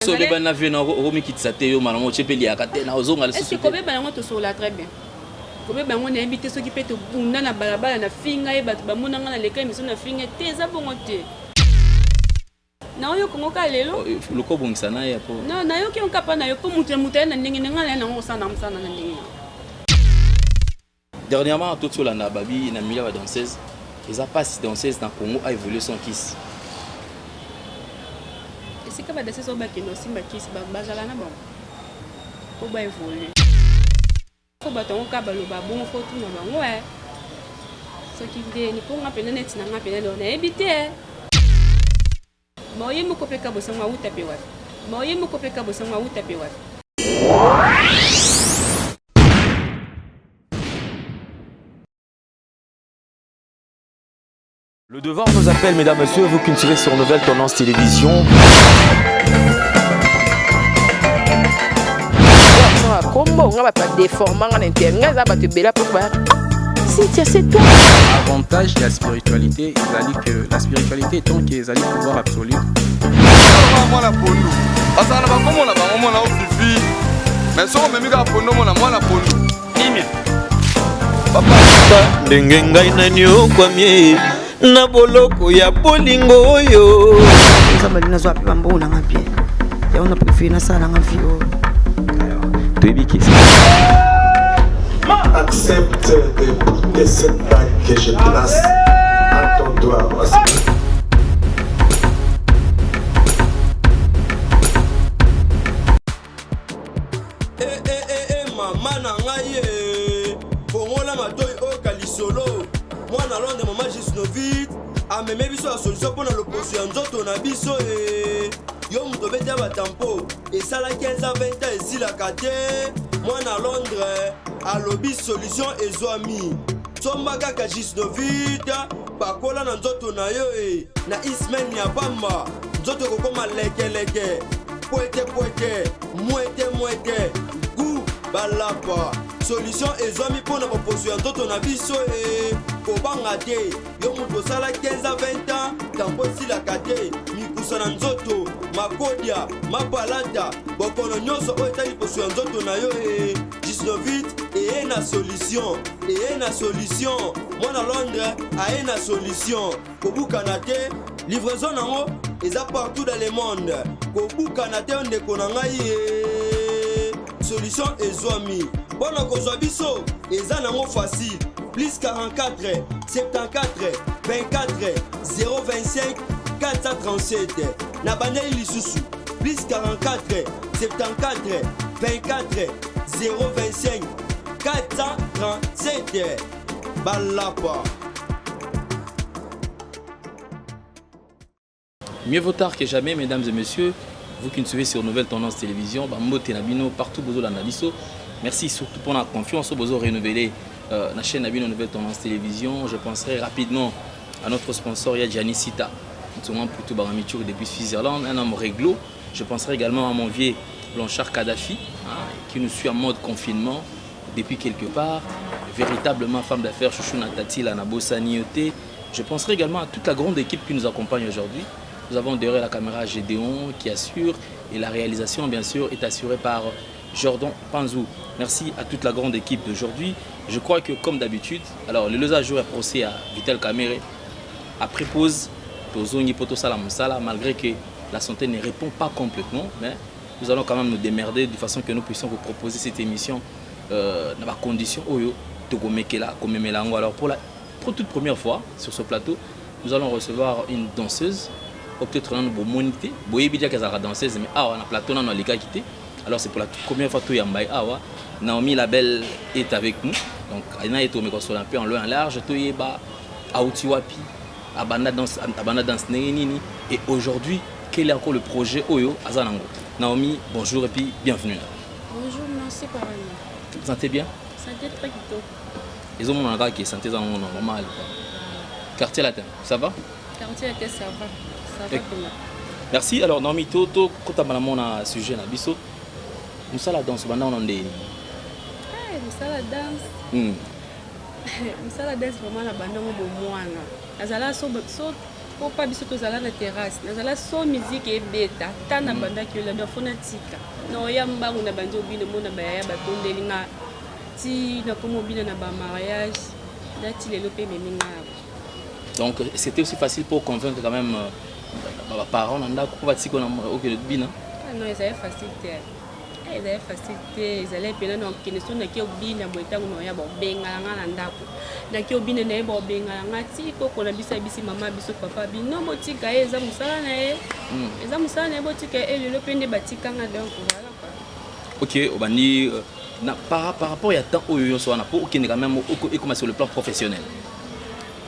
So beba na vie na romi kitsate yo malamo chepeli akate na ozonga le société. Est-ce que kobe bango to sola très bien. Kobe bango na invité ceux qui peut te bunda na balabala na finga e batu bamona nga na leka mission na finga te za bongo te. Na yo kongo ka lelo. Loko bongisa na ya po. Non, na yo ki on kapa na yo po mutu na ndenge nga na ngo sana msana na ndenge. Dernièrement tout sur la Nababi na milieu de danseuse. Les pas danseuse dans Congo a évolué son kiss. Si ka ba danseuse ba kino simba kiss ba bazala na bon. Ko ba évoluer. Ko ba ton ka ba lo ba bon faut tout na ba ouais. Ce qui dit ni pour ngapena net na ngapena do na ebité. Moye moko peka bo sanga uta pe wat. Moye moko peka bo sanga uta pe wat. Le devoir nous appelle, mesdames, messieurs, vous qui nous suivez sur Nouvelle Tendance Télévision. Avantage de la spiritualité, que la spiritualité est tant qu'ils allaient pouvoir absolu. Na boloko ya bolingo oyo nzamba lina zo apiba mbona nga bien ya on a préféré na sala nga fio Baby kiss. Accepte d'écouter cette bague que je place à ton doigt. Maman na ngai fongola matoi o kalisolo. Moi na londe maman juste no vite a meme biso la solution pour le poste ya nzoto na biso yo muto beta ba tempo et ça la 15 à 20 ans ici la kate moi na Londres a lobby solution ezwami somba kaka juste no vite bakola na nzoto na yo na ismen ya bamba nzoto kokoma leke poete muete gu balapa solution ezwami pona proposition ya nzoto na biso kobanga te yo mutu osala 15 à 20 ans tampo esilaka te mikusa na nzoto makodia mapalata bokono nyonso oyo etali poso ya nzoto na yo gisnovite eye na solution mwana Londres aye na solution kobukana te livraison nango eza partout dans le monde kobukana te ndeko na ngai solution ezwami bona kozwa biso eza nango facile plus 44 74 24 025 437 na bandeli lisusu plus 44 74 24 025 437 balapa. Mieux vaut tard que jamais, mesdames et messieurs, vous qui nous suivez sur Nouvelle Tendance Télévision, Mbote Nabino, partout Bozo Lanaliso. Merci surtout pour la confiance au Bozo renouvelé la chaîne Nabino Nouvelle Tendance Télévision. Je penserai rapidement à notre sponsor Yadjani Sita, plutôt Baramichour depuis Switzerland, un homme réglo. Je penserai également à mon vieux Blanchard Kadhafi, qui nous suit en mode confinement depuis quelque part. Véritablement femme d'affaires Chouchou Natati, la Nabossanioté. Je penserai également à toute la grande équipe qui nous accompagne aujourd'hui. Nous avons derrière la caméra Gédéon qui assure et la réalisation bien sûr est assurée par Jordan Panzou. Merci à toute la grande équipe d'aujourd'hui. Je crois que comme d'habitude, alors le Leza joue à procès à Vital Kamere. Après pause, malgré que la santé ne répond pas complètement, mais nous allons quand même nous démerder de façon que nous puissions vous proposer cette émission dans la condition alors pour toute première fois sur ce plateau, nous allons recevoir une danseuse. Peut-être dans nos monités, boye bidia qu'elle a danseuse, mais on a plateau dans les quitté. Alors c'est pour la toute première fois que Yambai Awa, Naomi Labelle est avec nous. Donc Aina est au micro un peu en loin en large, Toyeba, Aoutiwapi, Abanda danse Nini. Et aujourd'hui, quel est encore le projet Oyo Azanango? Naomi, bonjour et puis bienvenue. Bonjour, merci par là. Vous sentez bien? Santé très kitoko. Ils ont mon engagement qui est santé dans normal. Quartier latin, ça va? Quartier latin, ça va. Merci. Alors, Naomi, Toto, quand tu as un sujet, nous sommes la danse, nous sommes la danse. Nous sommes la danse, vraiment, la bande de moana. Azala, po pa biso tozala na terrasse nazala so musique ebeta ta na bandaki ola ndafona tika na oya mbangu na bandi obino mona bayaya batondeli nga ti na komo obino na bamariage dati lelo mpe memi nga. Donc c'était aussi facile pour convaincre quand même les parents ndako po batika na okende bina. Non, ezali facile te ezali facile te ezali pena na okende so naki obina boye ntango na oya bobengala nga na ndako naki obina na ye bobengala nga ti koko na biso abisi mama biso papa bino botika ye eza mosala na ye eza mosala na ye botika ye lelo mpe nde batika nga donc voilà quoi. Ok, obandi par rapport ya temps oyo nyonso wana po okende quand même ekoma sur le plan professionnel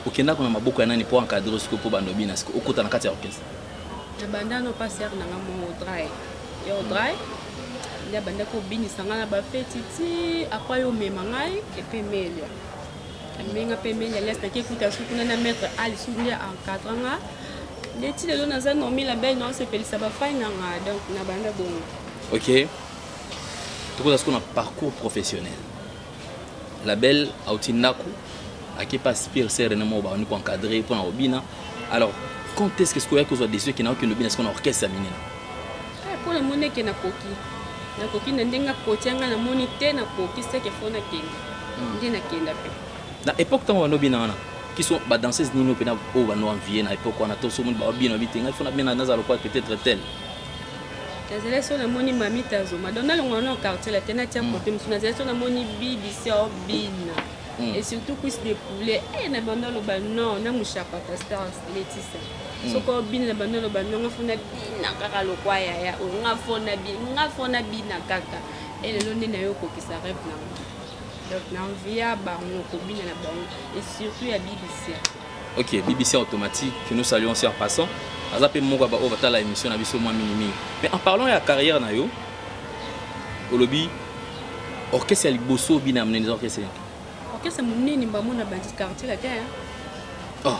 okendaka na maboko ya nani po encadrer siko po bando bina siko okota na kati ya orchestre na banda no passer nanga mo dry yo dry ndia banda ko binisa nga na bafeti ti akwa yo mema ngai epe melia amenga pe melia lesta ke kuta sukuna na maître ali sulia encadrer nga ndeti lelo naza nomi la belle non sepelisa bafai nga donc na banda bongo. Ok, tokoza siko na parcours professionnel la belle autinaku qui pas aspire sereinement au bani pour encadrer pour na obina. Alors quand est-ce que ce qu'il y a des ceux qui n'ont aucune obina, est-ce qu'on a orchestre amine pour le monde qui na koki na ndenga kotianga na monité na koki c'est que fona kenda ndina kenda pe na époque tant on obina na qui sont ba danseuses nino pena o ba no envier na époque on a tout ce monde ba obina bitinga il faut na bien dans le quoi peut-être tel les élections na moni mami tazo madonna le ngona quartier la tena tia côté msuna les élections na moni BBC obina. Et surtout cuisse de poulet et na banda lo ba non na mushapa pasteur Laetitia soko bin na banda lo ba non ngafona bina kaka lo kwa ya o ngafona bina kaka et le londe na yo ko kisa rêve na donc na via ba ngoko bina na bango et surtout ya BBC. Ok, BBC automatique que nous saluons aussi en passant azape moko ba o bata la émission na biso moi minimi. Mais en parlant de la carrière na yo olobi orchestre ya liboso bina amene orchestre orchestre munene mbamona bandi quartier la terre. Oh.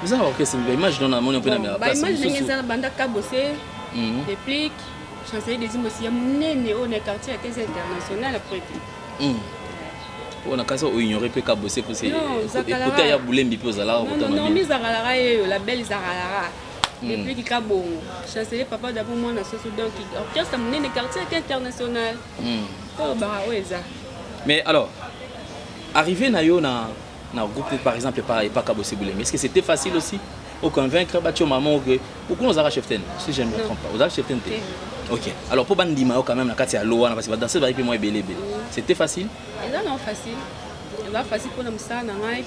Vous avez orchestre image dans la monnaie peu na place. Image ngeza banda kabose. Réplique chancelier des immobiliers munene on est quartier à international après. On a cassé ou ignorer peu kabose pour c'est écouter ya boulembi peu za la non mise à la belle Zaralara. Depuis qu'il bon chancelier papa d'abord moi na soso donc orchestre munene quartier international. Oh bah ouais ça. Mais alors arriver na yo na groupe par exemple pas Kabose Boulemi, est-ce que c'était facile aussi au convaincre batio maman que pourquoi on a cheften si je ne me trompe pas on a cheften. OK, alors pour bandi mayo quand même na kati ya loa parce que danser va être moins belé. C'était facile? Et non facile. Eza facile pour na msana na ngai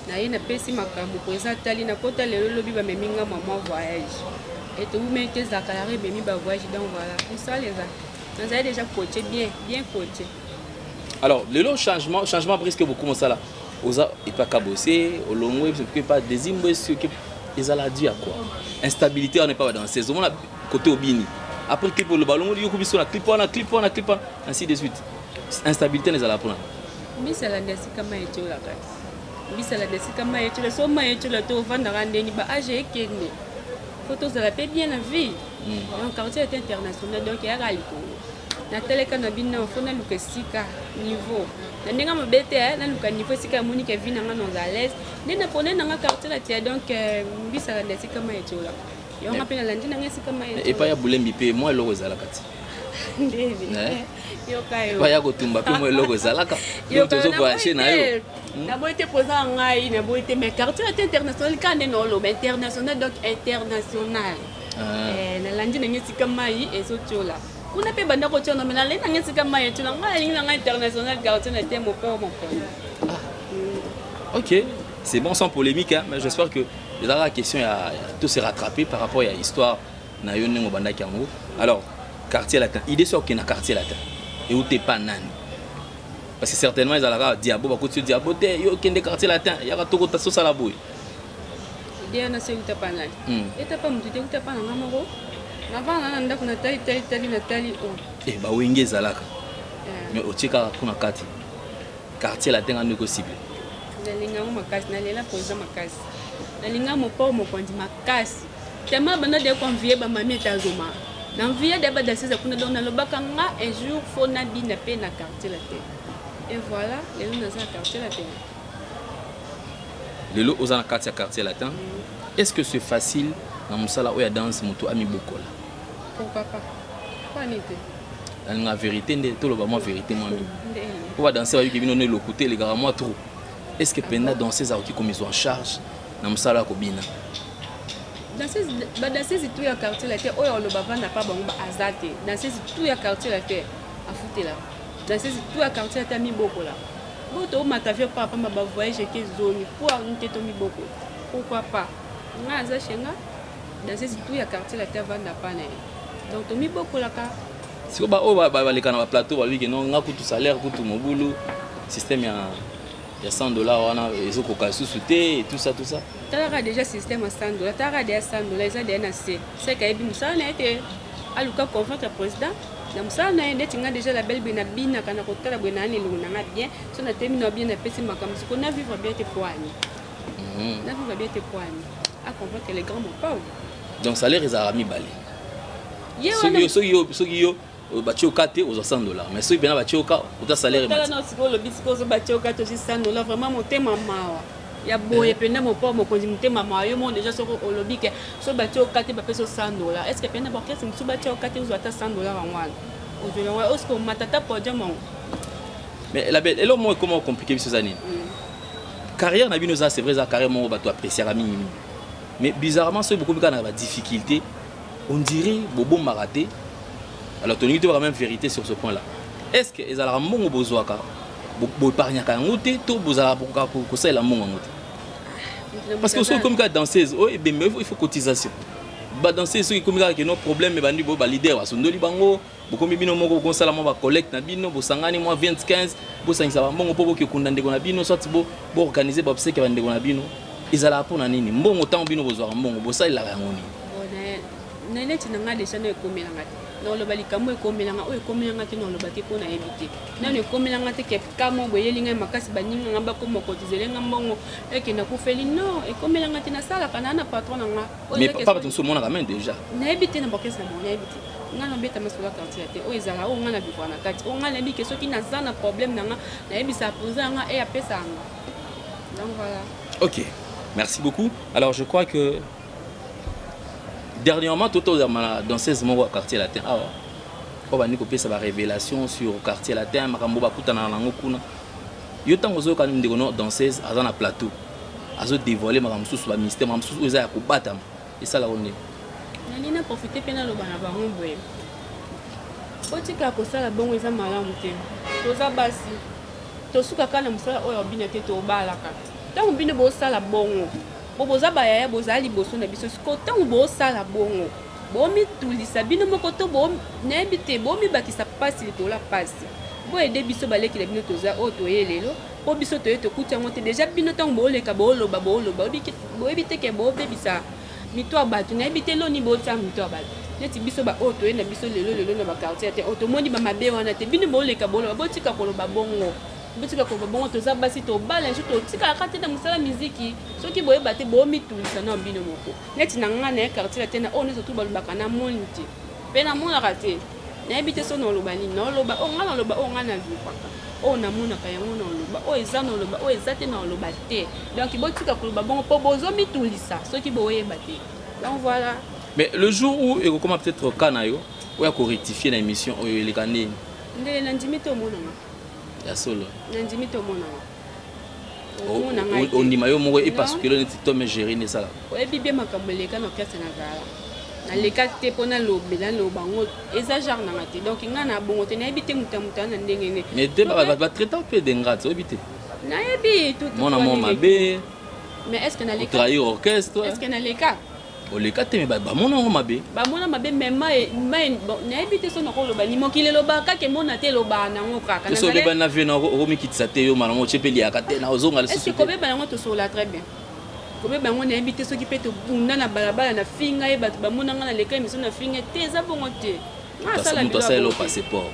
na ye na pesi makambo ko eza tali na kota lelo lobi ba meminga maman voyage et tout mais que Zakari bemi ba voyage donc voilà pour ça les gens nous avons déjà coaché bien coaché. Alors, le changement presque beaucoup comme ça là. Oza et pas Kabosé, au long web, c'est pas des imbéciles qui ils allaient dire à quoi. Instabilité, on n'est pas dans ces zones là côté Obini. Après clip le ballon, il y a clip on ainsi de suite. Instabilité les allait prendre. Mais c'est la desi kama eto la kati. Mais c'est la desi kama eto la soma eto la to vanda randeni ba age kende. Photos de la paix bien la vie. Donc quartier est international donc il y a galiko. Na teleka na bina fona luka sika niveau na ndenga mabete na luka niveau sika moni ke vina nga non à l'aise ndena pone na nga quartier la tia donc mbisa la sika ma etola yo ngapela la ndina nga sika ma etola et pas ya bulembi pe moi logo za la kati ndebe yo kayo pas ya kotumba pe moi logo za la ka yo tozo voyager na yo na boite posa ngai na boite mais quartier est international quand non lo international donc international na landi na nga sika mai ezotola on a pas banda ko tshona mena le nanga tsika maye tshona nga international quartier na temo pour mon point. OK, c'est bon sans polémique hein, mais j'espère que la question a tout s'est rattrapé par rapport à l'histoire na yo ngo banda kiango. Alors, quartier latin, idée sur que na quartier latin et où t'es pas nani. Parce que certainement ils allaient diabo ba ko tsi diabo te yo kende quartier latin, ya ka toko ta so sala boy. Idée na se uta pas nani. Et t'as pas mutu te uta pas na moko. Avant on a ndako na tali oh eh ba wenge zalaka mais otika kuna kati quartier la tenga ndeko cible na linga mo makasi na lela poza makasi na linga mo po mo kondi makasi tellement bana de convier ba mami tazoma na via de ba dasisa kuna donc na lobaka nga un jour faut na bina pe na quartier la terre et voilà les gens dans quartier la terre Les lots aux quartier latin. Est-ce que c'est facile dans Moussala où il y a danse moto ami Bokola? Pourquoi pas? Pas n'était. Dans la vérité, tout le monde vérité moi. On va danser avec les le côté les gars moi trop. Est-ce que pendant danser ça qui comme ils sont en charge dans Moussala Kobina? Danser tout le quartier latin. Oh on le bavard n'a pas bon azate. Danser tout le quartier latin à foutre là. Danser tout le quartier latin ami Bokola. Bon tu m'as fait pas ma voyage que zone pour nous te mi beaucoup. Pourquoi pas? Nga za chenga danser tout le quartier latin vanda pas né. Donc tu mi beaucoup là ka. Si on va les canaux plateau, on va dire que non, on a tout salaire, tout mon boulot, système il y a $100, on a les autres qui sont et tout ça. Tu as déjà système à $100, tu as déjà $100, ça DNAC. C'est qu'il y a une ça n'a été à Lucas convaincre le président. Donc ça n'a été déjà la belle binabina quand on a côté la binane et l'on a bien. Si on a terminé bien la pessimiste comme ce qu'on a vu va bien te poigner. On a vu va bien te poigner. À convaincre les grands pauvres. Donc salaire ils a mis balé. Ceux qui bâti au KT aux $100, mais ceux qui viennent bâti au KT au salaire est matin. Non, c'est le biscuit bâti au KT aussi $100, vraiment mon thème maman. Il y a beau et pendant mon pauvre mon conducteur maman, il y a déjà sur au lobby que ce bâti au KT va payer $100. Est-ce que pendant bon qu'est-ce que ce bâti au KT vous attend $100 en mois? Aujourd'hui, est-ce que ma tata peut dire mon? Mais la belle, et là moi comment compliqué ces années? Carrière n'a bien ça c'est vrai ça carrière mon bateau apprécier à minimum. Mais bizarrement ceux beaucoup de cas ont difficulté. On dirait Bobo m'a raté. Alors, tu as la même vérité sur ce point-là. Est-ce que les Arabes ont besoin de parler pour ça la parce que ceux comme danseuse, il faut cotisation. Danser ceux qui comme ça nos problèmes mais bandi ba leader sont de libango beaucoup bino moko ko sala mo ba collecte na bino bo sangani mo 20-15 bo sangisa ba mbongo po ke kunda ndeko na bino soit bo organiser ba pseke ba ndeko na bino izala pour na nini mbongo tant bino bozwa mbongo bo sala la ngoni nene tinanga déjà na ekomelanga na lo bali kamo ekomelanga o ekomelanga te na lo bati ko na éviter na no ekomelanga te ke kamo boyelinga makasi baninga ngamba ko mokotizelenga mbongo eke na kufeli no ekomelanga te na sala kana na patron nga mais papa tu somona quand même déjà na éviter na bokesa mo na éviter nga no beta masula quartier te o ezala o nga na vivre na kati o nga na bi ke soki na zana problème na nga na ebisa poser nga et apesa nga donc voilà. OK, merci beaucoup. Alors je crois que dernièrement, tout le danseuse au quartier latin. On va nous copier sa révélation sur le quartier latin. Makambo ba kutana na ngokuna. Yo tango zo quand même danseuse à dans plateau. Azo dévoiler makambo sous ba mystère, makambo sous eza ya kubata. Et ça la on est. Nalina profiter pena lo bana ba ngomboye. Otika ko sala bongo eza malamu te. Toza basi. Tosuka kana musala oyo bina te to balaka. Tango bino bo sala bongo. Boboza baya boza liboso na biso sikota bo sala bongo bomi tulisa bino mokoto bo nebite bomi bakisa pasi likola pasi bo ede biso baleki la bino toza o toyelelo po biso toyeto kutia monte déjà bino tango bo leka bo loba bo ebite ke bo bebisa mito abatu na ebite lo ni bo tsa mito abatu neti biso ba o toyena biso lelo na ba quartier te otomoni ba mabe wana te bino bo leka bo loba bo tika ko loba bongo botika ko bongo toza basi to bala njo tika kati na musala muziki soki boye bate bo mitulisa na bino moko neti na nga na quartier te na ono surtout balobaka na monti pe na mona kate na ebite so no lobani no loba o nga na loba o nga na vipaka o na mona ka yango no loba o eza no loba o eza te na loba te donc botika ko loba bongo po bozo mitulisa soki boye bate donc voilà. Mais le jour où et comment peut-être kanayo ou ya ko rectifier na émission o le kané ndele na ndimito mona ya solo nandimi to mona on dit mayo moko et parce que le to me gérer ne ça là ouais bibé makambo leka na kasa na gala na leka te pona lobela lobango eza genre na ngati donc nga na bongo te na ebite mutamuta na ndenge ne mais te va traiter un peu d'ingrat so ebite na ebi tout mon amour mabé mais est-ce que na leka trahir orchestre est-ce que na leka o leka te ba mon amour mabé ba mona mabé mais na ebite so na ko loba ni mokile loba ka ke mona te loba na ngoka kana so beba na vena o mi kitsa te yo malango chepeli ya kate na ozonga le est-ce que kobe ba ngo to so la très bien kobe ba ngo na ebite so ki peto bunda na balabala na finga e batu ba mona nga na leka mi so na finga te za bongo te nga sala mi to sala lo passeport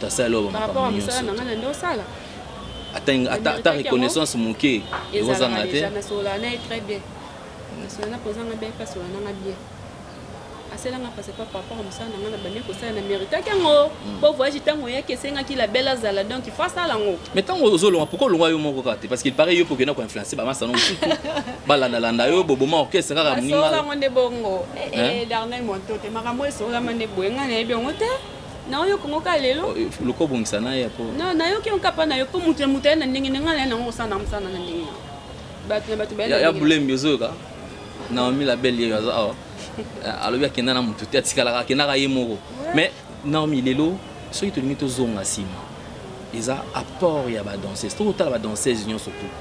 to sala lo ba rapport mi sala na nga na ndo sala ta reconnaissance moké et vous en avez na so la na très bien na so na posanga bien pas so na nga bien aselanga parce que par rapport à ça na ngana bane ko ça na mérite kango pour voyage tango ya ke senga ki la belle azala donc il faut ça lango mais tango ozolo pourquoi le royaume moko kate parce qu'il paraît yo pour que na ko influencer ba masa non tout balanda landa yo boboma orchestre kaka mninga ça on de bongo dernier monto te makambo so la mane boenga na ebe ngote na yo kongo ka lelo le ko bongisa na ya po non na yo ki on kapa na yo po mutu na ndingi ngala na ngosana msana na ndingi batu bele ya bulem yozoka Naomi la belle yo za alobi akenda na mutu te atikala akenda ka ye moko mais Naomi lelo soki tolingi tozonga nsima eza apport ya badanseuse tokotala badanseuse nyonso surtout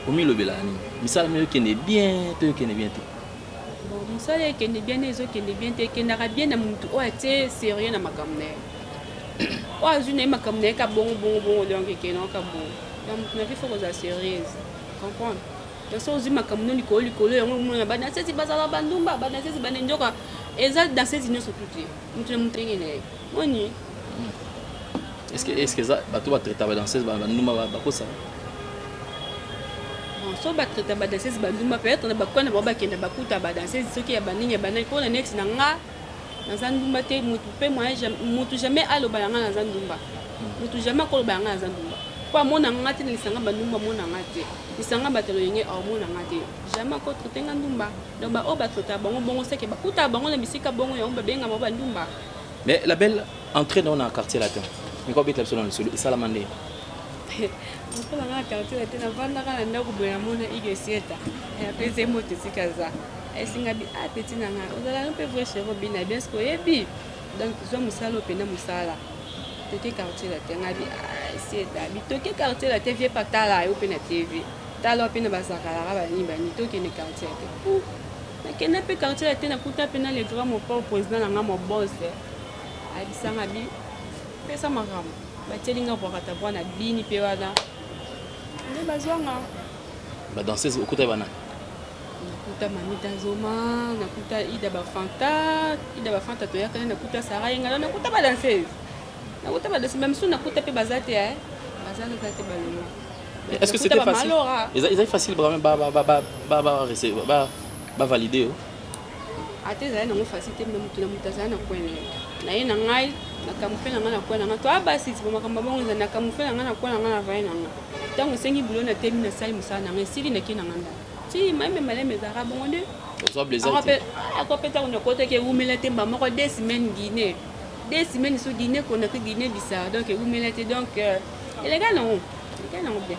omilobela nini misala meyo okende bien to okende bien te bon misala ekende bien ezokende bien te ekendaka bien na mutu oyo atie sérieux na makambo na ye oyo azwi na ye makambo na ye ka bongo donc ekende ka bongo donc mutu na vie faut kozala sérieuse comprendre donc so ozwi makambo no likolo yango omona badansesi bazala bandumba badansesi bane nzoka eza dansesi nyonso tuti mutu na mutu engene na ye moni est-ce que ça bato batraita badanseuse bandumba bakosa so batraita badanseuse bandumba peut-être na bakwana bao bakenda bakuta badanseuse soki ya baningi ya banani mpona neti na nga naza ndumba te mutu mpe mutu jamais aloba na nga naza ndumba mutu jamais akoloba na nga naza ndumba po amona nga te na lisanga bandumba mona nga te lisanga bato loyenge amona nga te jamais akotraite nga ndumba donc baoyo batraita bango bongo seke bakuta bango na bisika bongo yango babenga bao bandumba mais la belle entrée dans un quartier latin mais quoi bête absolument le salamande mpona nga na quartier latin navandaka na ndako boye namona igesieta apesi moto esika za esingabi apeti na nga ozala mpe vrai chéro bina bien ce koyebi donc zwa mosala oyo mpena mosala toke quartier latin ngabi esieta bitoke quartier latin vie pa tala yo mpe na tv tala mpe na basakalaka banibani tokende quartier latin nakende mpe quartier latin nakuta mpe na le grand mopao président na nga mobose abisanga bi pesa makambo batielinga bwakata bwa na bini mpe wana nde bazwanga badanseuse okuta bana nakuta mamita zoma nakuta ida bafanta toyakana nakuta sara yenga nakuta badanseuse nakuta badanseuse même so nakuta mpe baza te baza te balonga est-ce que c'était facile ezali facile vraiment bavalider yo ate ezali nango facile te me mutu na mutu azali na kwene na ye na ngai nakamufe na ngai na kwena ngai to abasisi bomakambo bongo eza nakamufe na ngai na kwena ngai na vai na ngai ntango esengi bulo na temi nasali mosala na ngai esili naki na ngai ndako ti maembe maleme ezalaka bongo nde akope ntango nakotaki ewumela te mba moko 2 semaines guinée 2 semaines so guinée konaki guinée bisara donc ewumela te donc elega nango bien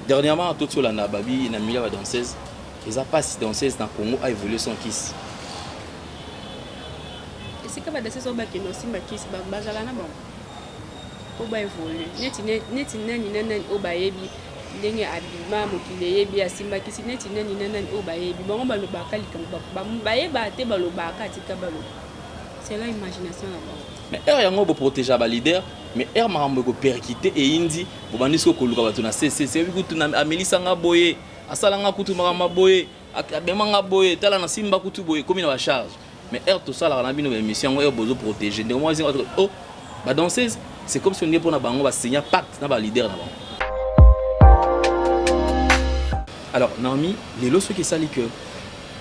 dernièrement tout sur la nababi na milieu ya badanseuse eza pasi danseuse na Congo a évolué son kisi esika badanseuse oyo bakende osimba kisi bazala na bango po baévolue neti nani oyo bayebi ndenge abima mokili eyebi asimba kisi neti nani oyo bayebi bango balobaka likambo bayeba te balobaka atika baloba c'est la imagination na bango mais air yango boprotéger balider mais air makambo ekoperkite eyindi bobandi soki koluka bato na ccc ebi kutu amelisanga boye asalanga kutu makambo boye abemanga boye tala na simba kutu boye komi na bacharge mais air tosalaka na bino baémission yango air bozoprotéger ndenge mwa ezinga oh badanseuse c'est comme si on est mpona bango basenya pacte na balider na bango. Alors Naomi lelo soki esali que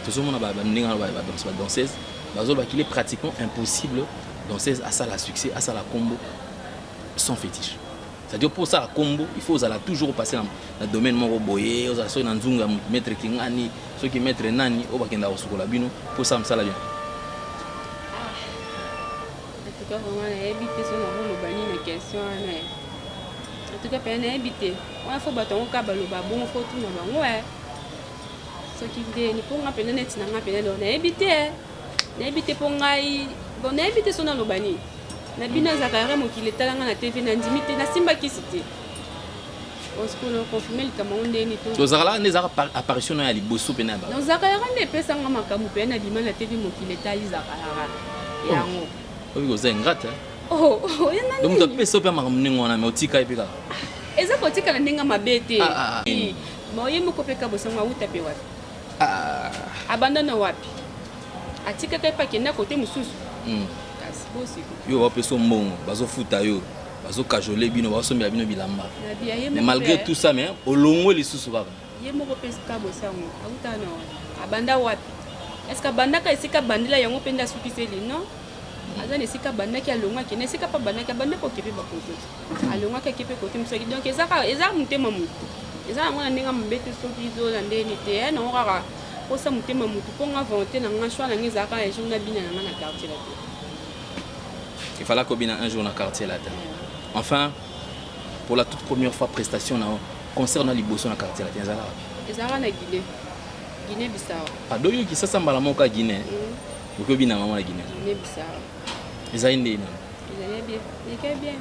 tozomona bandenge na badanseuse bazoloba qu'il est pratiquement impossible danseuse asala succès asala combo sans fétiche. C'est-à-dire pour ça combo il faut uzala toujours passer dans le domaine moko boye ozala soki na nzunga maître kingani soki maître nani oyo bakenda kosukola bino pour ça mosala bien. En tout cas vraiment nayebi te so nakoloba nini na question wana en tout cas mpe nayebi te wana fo bato yango ka baloba bongo fo tuna bango soki ndeni mpo nga mpena neti na nga mpena do nayebi te mpo ngai bon nayebi te so naloba nini na bino azakare mokili etalanga na tv nandimi te nasimbakisi te osikona confirme likambo yango ndeni to ozalaka nde ezaka apparition na ya liboso mpe na ya ba ozakayaka nde epesanga makambo mpe na bima na tv mokili etali zakayaka yango oyo koza ingrate donc moto apesa mpe makambo ndenge wana me otika ye mpe kaka eza kotikala ndenge mabe te oye moko mpe kabosango awuta mpe wapi abanda na wapi atikaka epe akenda kote mosusu kasi bosiko yo bapesa mbongo bazofuta yo bazokajole bino bazosombela bino bilamba mais malgré tout ça mais olongo lisusu kaka ye moko mpe kabosango awuta na abanda wapi est-ce que bandaka esika bandila yango penda sukiseli non aza esika bandaki alongwa ki nesika pa bandaki bande ko kepe ba koto alongwa ka kepe koto musaki donc eza mutema mutu eza ngona ndinga mbete soki zo la ndeni te non kaka posa mutema mutu ponga volonté na nga choix na ngeza ka jour na bina na quartier là. Il fallait qu'on bina un jour dans quartier là. Enfin, pour la toute première fois prestation na concert na liboso na quartier là ezala. Ezala na Guinée Bissau. Ado yo ki sasa mbala moka Guinée. Boko bina mama na Guinée. Guinée Bissau. Eza inde na. Ezala bien. Eka bien.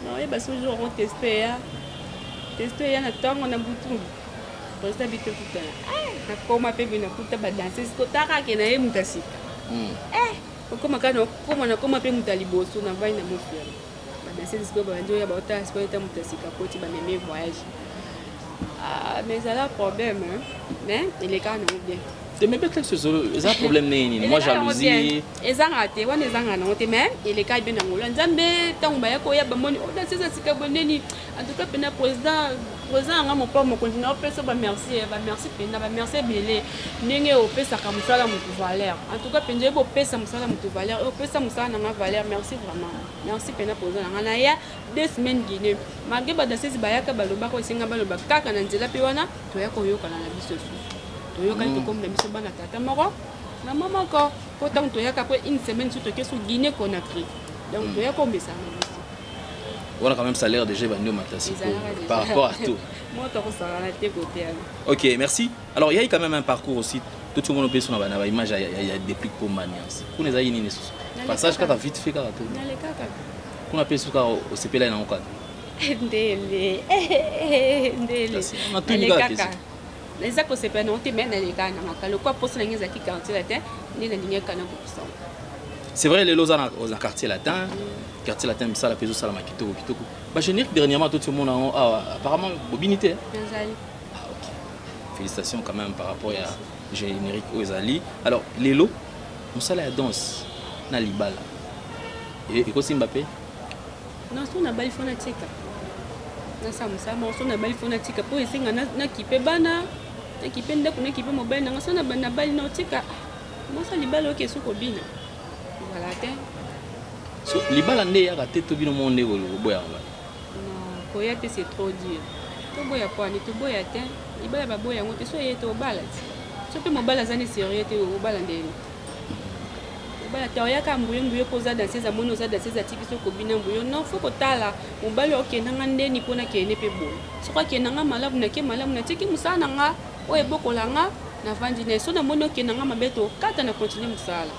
Non, et parce que jour on testé ya na tango na butu. Pour ça bito tout là. Na koma pe bina kuta ba danser ko taka ke na ye mutasika. Koma kana koma na koma pe mutaliboso na vai na mofia. Ba danser disco ba ndio ya ba ota disco eta mutasika poti ba meme voyage. Ah mais ça a problème hein. Mais il est quand même bien. Mais peut-être que c'est un problème né moi jalousie. Ezangate wana ezangana ngote mais il est quand bien ngolo nzambe tango ya ko ya ba moni o danser sika boneni en tout cas pena président nga mon père mo continue à faire ba merci pena ba merci belé ndenge o pesa ka musala mutu valeur en tout cas penje bo pesa musala mutu valeur o pesa musala na valeur merci vraiment merci pena président nga na ya 2 semaines Guinée malgré ba danser ba yaka ba loba ko singa ba loba kaka na nzela pe wana to ya ko yoka na biso toyoka to comme na biso bana tata moko na mama ko ko tant toyoka après une semaine surtout que sur Guinée Conakry donc toyoka ko mbesa na on a quand même salaire déjà Bandio Matasi par rapport à tout. Moi to ko sala na te côté. OK, merci. Alors il y a quand même un parcours aussi tout le monde peut sur na image il y a des clics pour maniance. Pour les aïni nesu. Passage quand vite fait quand tout. Na le kaka. Qu'on appelle suka au CPL na encore. Ndele. On a tout le kaka. Les accords c'est pas non te mais na le kaka na makalo quoi poste na ngeza ki quartier latin ni na ligne kana ko ça. C'est vrai les Lausanne aux quartier latin. Quartier latin ça la peso salama kitoko. Bah générique dernièrement tout le monde apparemment bobinité. Ah OK. Félicitations quand même par rapport à générique aux Ali. Alors Lelo on sala la danse na libala. Et ko Mbappé? Non, so na bali fona tika. Na samsa mo so na bali fona tika po esinga na kipe bana. Na kipe ndako na kipe mobile na so na bana bali na tika. Mo so libala OK so ko bina. Voilà te. So libala nde ya raté to bino monde ko boya ba. Non, koya te c'est trop dur. To boya kwa ni to boya te. Libala ba boya ngote so ye to bala. So pe mobile zani sérieux te o bala ndeni. Bala taoya ka mbuyo poza danser za mono za danser za tiki so ko bina mbuyo non faut ko tala mobali OK nanga ndeni pona kene pe bo. So kwa kenanga malabu na ke malabu na tiki musana nga o e bokola nga na vandi na so na mono OK nanga mabeto kata na continuer musala.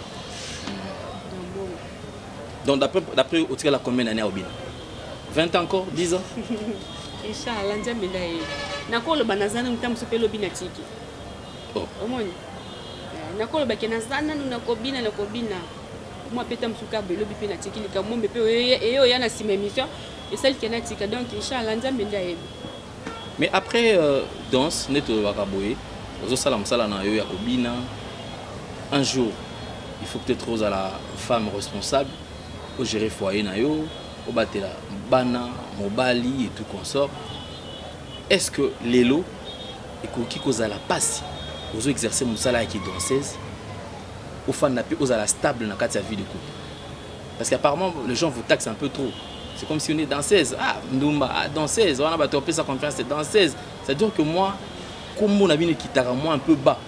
Donc d'après au tir la combien d'années au Bina? 20 ans encore, 10 ans? Inch'Allah nzambe ndaye. Nakolo banazana mtamu supelo bina tiki. Oh. Omoni. Nakolo bakena zana na kobina moi peta msuka belo bi pena tiki lika mombe pe eyo yana sima émission et celle qui na tika donc Inch'Allah nzambe ndaye. Mais après danse neto wakaboye ozo sala msala na yo ya kobina un jour il faut peut-être aux à la femme responsable au gérer foyer na yo au batela bana mobali et tout consort. Est-ce que Lelo et koki kozala pasi ozo exercer musala qui danseuse au fan na pe ozala stable na kati ya vie de couple? Parce qu'apparemment les gens vous taxent un peu trop. C'est comme si on est danseuse, ndumba danseuse, on a battu sa confiance c'est danseuse. C'est-à-dire que moi comme on a bien kitara moi un peu bas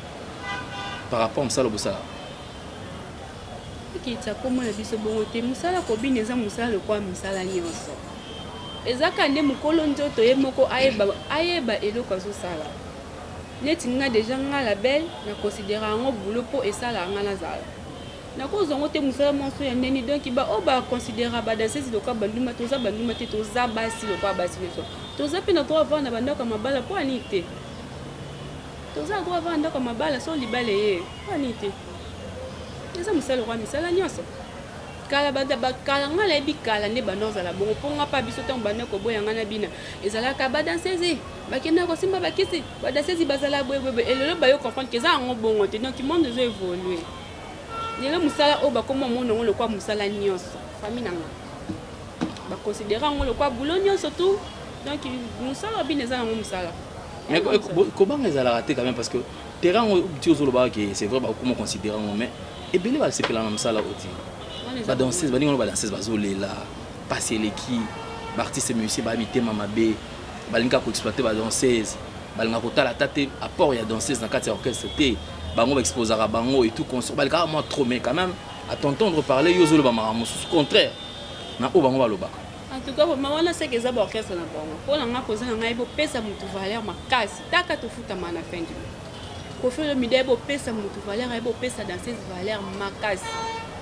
par rapport à musala bosala. Kita komo na biso bongo te musala ko bineza musala kwa musala nyonso ezaka nde mukolo nzoto ye moko ayeba eloko azosala neti nga déjà nga la belle na considérer ngo boulot po esala nga nazala na ko zongo te musala monso ya neni donc ba o ba considérer ba danseuse lokwa banduma te toza basi lokwa basi leso toza pe na droit avoir na bandaka mabala po anite toza droit avoir ndaka mabala so libale ye po anite. Eza musala kwa misala nyonso kala banda bakala nga la bikala ne banoza la bongo ponga pa biso tan banda ko boya ngana bina ezala ka badansezi bakena ko simba bakisi badansezi bazala bwebwe elelo ba yo comprendre que ça ngo bongo te donc monde zo évoluer nyela musala o bakoma mono ngo kwa musala nyonso famille nanga ba considérer ngo kwa boulot nyonso tout donc musala bina za ngo musala. Mais comment ezala raté quand même parce que terrain tu aux oloba que c'est vrai comment considérer mais et belé va se pela na msala oti ba danseuse ba ningo ba danseuse bazolela passer l'équipe artiste musicien ba mitema mabe balinga ko exploiter ba danseuse balinga ko tala tate apport ya danseuse dans quatre orchestre té bango exposera bango et tout construire balika moi trop mais quand même à t'entendre parler yo zolo ba maramusu contraire na o bango baloba. En tout cas, maman sait que ça va orchestre na bango. Pour la cause na ngai bo pesa mutu valeur makasi. Taka to futa mana fin du. Ko faire le midé bo pesa mutu valeur et bo pesa dans ces valeurs makasi.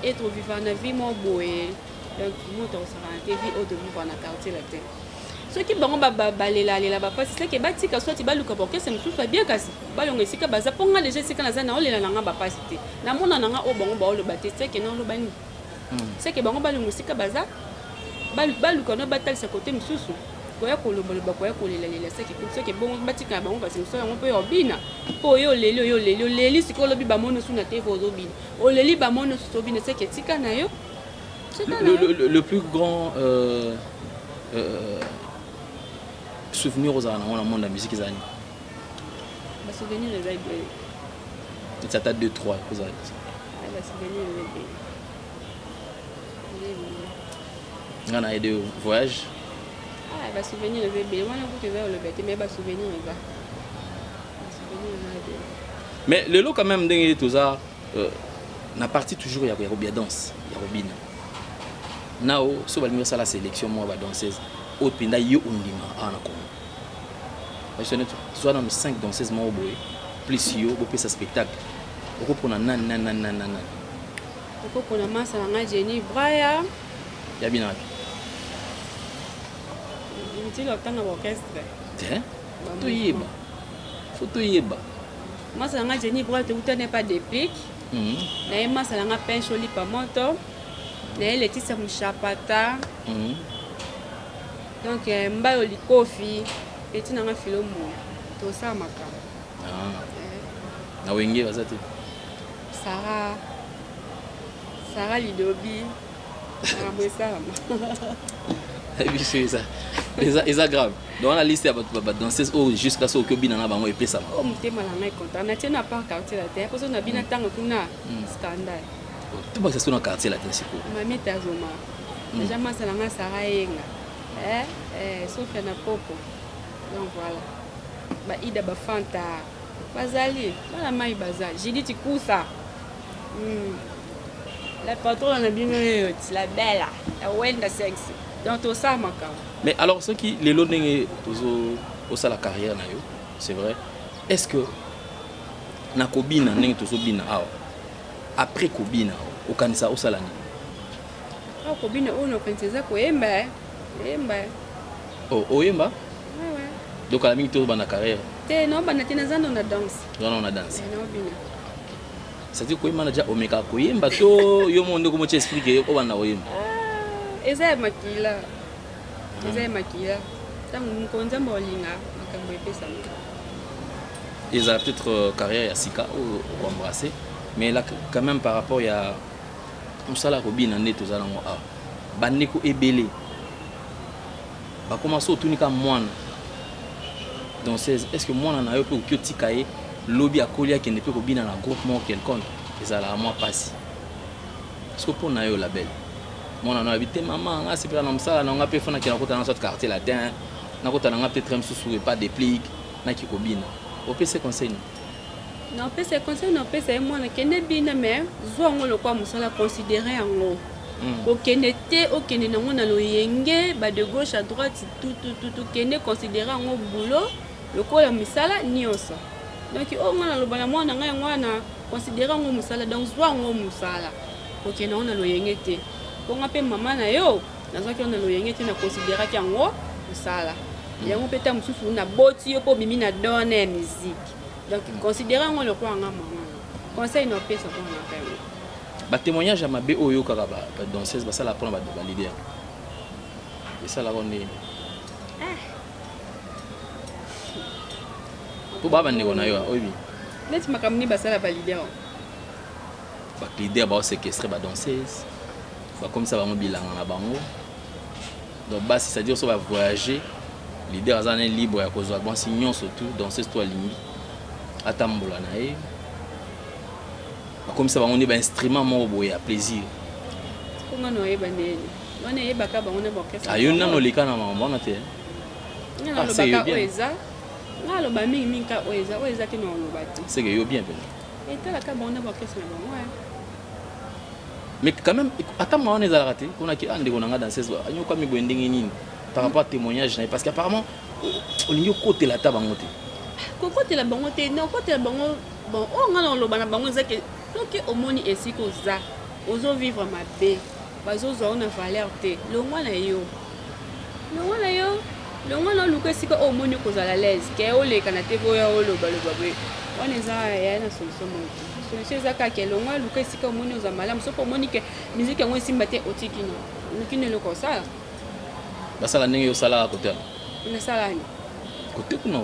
Être vivant na vie mon boé. Donc moto sera en vie au de vivre na quartier la terre. Ce qui bango balela lela ba parce que bati ka soit ba luka orchestre mutu soit bien kasi. Ba longa sika baza ponga déjà sika na za na olela na nga ba pasité. Na mona na nga o bango ba o le batiste que non lo bani. C'est que bango ba longa sika baza balu kono batal sa côté mususu koya koloboloba koya kolela seki que bon batika bango parce que so pe obina po yo leli sikolo bi bamono suna te vozobina o leli bamono sobina seki tika na yo le plus grand souvenir aux dans le monde de la musique ezani ba souvenir les aïe ça date de 3 aux ba souvenir les aïe on a aidé au voyage. Ah, bah souvenir le bébé. Moi, je vais le bébé, mais bah souvenir il va. Mais le lot quand même dingue tout ça. Na partie toujours il y a bien danse, il y a robine. Nao, so va venir ça la sélection moi va danseuse. Autre pinda yo undima ana ko. Parce que soit dans 5 danseuses moi boy, plus yo bo pesa spectacle. Oko pona nan. Oko pona masa nga Jenny Braya. Ya bien. Tu l'as tant orchestre. Tiens. Faut tout yeba. Moi ça nga Jenny Braya tu n'es pas déplique. Na moi ça nga Pen Choli pa moto. Na Laetitia Mushapata. Donc mbayo likofi et tu n'as filomo. Tout ça maka. Na wenge bazate. Sarah Lidobi. C'est grave. Dans la liste, il y a des danseuses jusqu'à ce que Bina n'a pas été ça. Oh, je suis content. Je n'ai pas quartier la terre. Parce que je suis scandale. Tout le monde est dans le quartier la terre. Je suis Tazoma. Déjà, je suis Sarah Yenga. Sauf que je suis Popo. Donc voilà. Ida Bafanta. Bazali. Voilà, je bazali. J'ai dit, tu cours ça. La patronne a bien la belle, la wenda sexy. Donc tout ça maka. Mais alors ceux qui les lots n'engagent au la carrière na yo, c'est vrai. Est-ce que na kobina n'engagent toujours bina après kobina au kanisa au salani? Ah kobina on a pensé ça ko emba. Oh emba? Ouais. Donc à la minute toujours dans la carrière. Non bana tina zando na danse. On a danse. Non bina. C'est-à-dire que manager omeka koyemba to yo monde comment tu expliquer ko bana oyemba. Eza makila. Tangu mkonza mbolinga makambo epesa. Ils ont peut-être carrière à Sika ou embrasser mais là quand même par rapport il y a on sala robine en tout ça là bandeko ebele. Ba commencer otunika mwana. Donc est-ce que mwana na yo pe okiotika lobby à Kolia qui ne peut pas dans un groupement quelconque, et ça la moi passe. Parce que pour nayo la belle, moi on a habité maman, c'est pas comme ça, on a pu faire dans notre quartier latin, on a peut-être même sous pas des pliques, na qui cobine. Au PC conseil. Non, PC conseil, non PC moi na kende bina mais zo ngo le quoi musala considérer en gros. Okenete okene na ngona lo yenge ba de gauche à droite tout kende considérer en gros boulot, le quoi la misala nyosa. Donc on a le bala mwana ngai mwana considérer ngo musala donc zwa ngo musala OK na ona lo yengete ko ngape mama na yo nazwa ki ona lo yengete na considérer ki ngo musala yango peta mususu na boti yo po mimi na donner musique donc considérer ngo le kwa nga mama conseil no pesa ko na ka yo ba témoignage à mabe oyo kaka ba danseuse ba sala prendre ba leader et ça la ronde pour baba ndeko na yo obi net makamni basala ba leader ba séquestrer ba danseuse ba comme ça ba mobilanga na bango donc basi c'est-à-dire so va voyager leader azana libre ya kozwa bon signon surtout danseuse toi lingi atambola na ye comme ça bango ni ba instrument moko boye ya plaisir konga no yeba ndeni wana yebaka bango na orchestre ayo nano leka na mambo na te ngalo baka oeza ngalo ba mingi ka oeza ke no lobati c'est que yo bien ben et tala ka bango na orchestre na bango mais quand même attends on est à la raté on a qui ande on a danseuse anyo comme bo ndenge nini par rapport à témoignage parce qu'apparemment on y côté la table monter côté la bango te non côté la bango bon on ngalo loba na bango zake donc omoni esiko za ozo vivre ma bé bazo zo na valeur te longwa na yo longwa na luka esiko omoni ko za la l'aise ke o le kana te boya o loba bwe on eza ya na solution moto solution za ka ke longwa luka esiko omoni oza malamu so omoni ke musique yango esimba te otikino lukine loko sala basala ndenge yo sala côté na sala ni côté kuna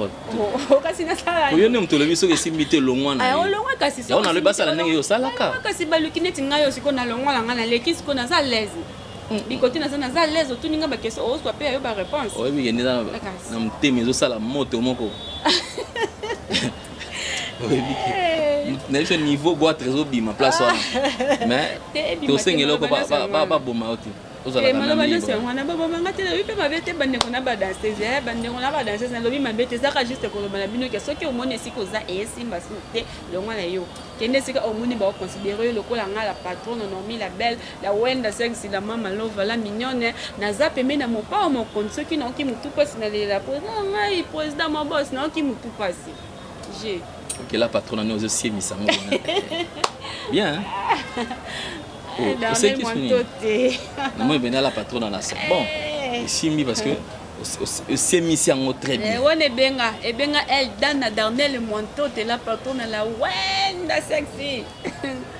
kasi na sala oyo ne mutolobi soki esimbi te longwa na yo longwa kasi so na le basala ndenge yo sala ka kasi baluki neti ngayo siko na longwa la ngana leki siko na za l'aise bikoti na za l'aise otuninga ba question o soit pe yo ba réponse oyo bi yende na mutemi zo sala moto moko oyo bi na ce niveau boîte trésor bima place wana mais to sengelo ko ba boma oti wana babomanga te lobi mpe mabe te bandeko na badanseuse bandeko na badanseuse nalobi mabe te ezaka juste koloba na bino ke soki omoni esika oza eyesimba te longwa na yo kende esika omoni baoconsidere yo lokola nga la patronne normi la belle la wenda sexy la mama lova la mignonne naza pembe na mopao mokonzi soki naoki motu mpasi nalela président ngai président mabos naoki motu mpasi g ok la patronne ani ozosiemisa ngo bien c'est qui moi je la patronne à la salle bon ici parce que c'est mis en très bien on est benga et benga elle dans Darnel Manteau de la patronne la wenda sexy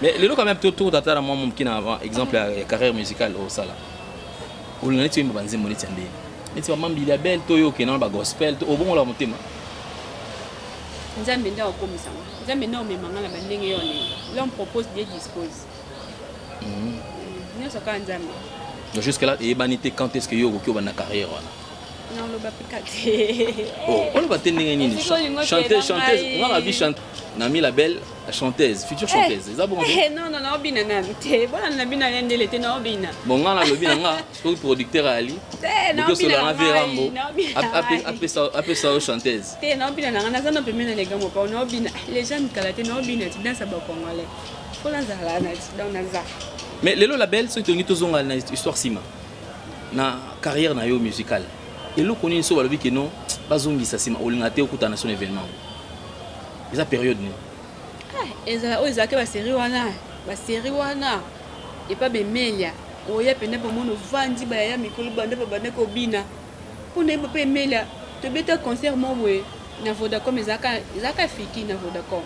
mais le quand même tout d'attendre moi mon qui n'a avant exemple la carrière musicale au sala ou le tu me banze moni tiande mais tu vas m'ambila belle toyo ke na ba gospel au bon la motema nzambe nda okomisa nzambe nda omemanga na bandenge yo ne l'homme propose Dieu dispose. Donc jusque-là, et banité quand est-ce que yo ko na carrière non le ba pikate on va tenir une chanteuse on a vu chanter Nami la belle chanteuse future chanteuse ça bon non bina nante bona na bina yende lete na bina bon nga le bina nga so producteur ali non bina na verambo après ça chanteuse te non bina na na sana pemena les gars mo pa no bina les gens kalate no bina ti dansa ba congolais pour la zala na dans na za mais lelo la belle so tongi tozonga na histoire sima na carrière na yo musicale et lo koni so balobi ke non bazongisa sima olinga te okuta na son événement eza période ni eza ke ba série wana et pas bemelia oya pene ba mono vandi ba ya mikolo bande ba bande ko bina pona ba pe melia to beta concert mo we na Vodacom ezaka fiki na Vodacom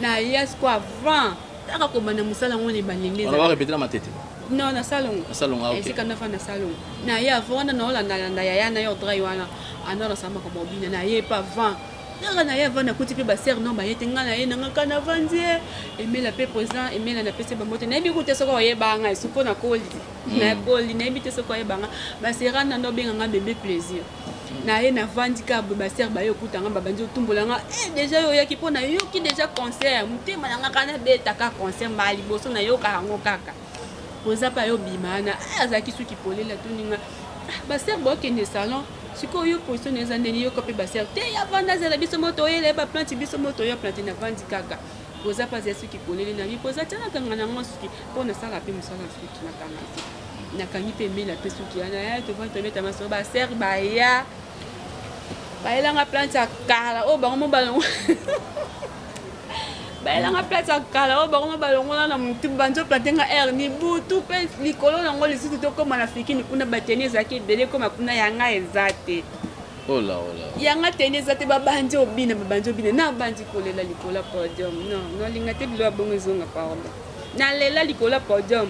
na yes quoi avant taka ko bana musala ngone balende on va répéter la matete non na salon ok c'est quand na salon na ya avant na olanda ya na yo dry wana anora sama ko bobina na ye pas vent na ya vana kuti pe ba ser non ba yete ngana ye na kana vandi emela pe président emela na pese ba moto na bi kuti soko ye banga isupo na koli na bi te soko ye banga ba serana ndo benga nga bébé plaisir na ye na vandi ka ba ser ba yo kutanga ba bandi otumbola nga déjà yo yaki pona yo ki déjà concert mutema nga kana beta ka concert mali boso na yo ka ngo kaka poza pa yo bimana azaki suki polela tuninga ba ser bo kende salon siko yo position eza ndeni yo kope ba ser te ya vanda zela biso moto ye ba planti biso moto yo planti na vandi kaka poza pa zesu ki polele na bi poza tana kanga na ngosuki pona sala pe musala suki na kanga na kangi pe mela pe suki ana ya to vanta meta maso ba ser ba ya ba ela nga planti akala o ba mo balon baela nga place akala o bango balongola na mutu banzo platenga air ni butu pe likolo nango lisusu tokoma na fikini kuna bateni ezaki ebele koma kuna yanga ezate ola yanga teni ezate babandi obina na bandi kolela likola podium non linga te bilo bongo ezonga pardon na lela likola podium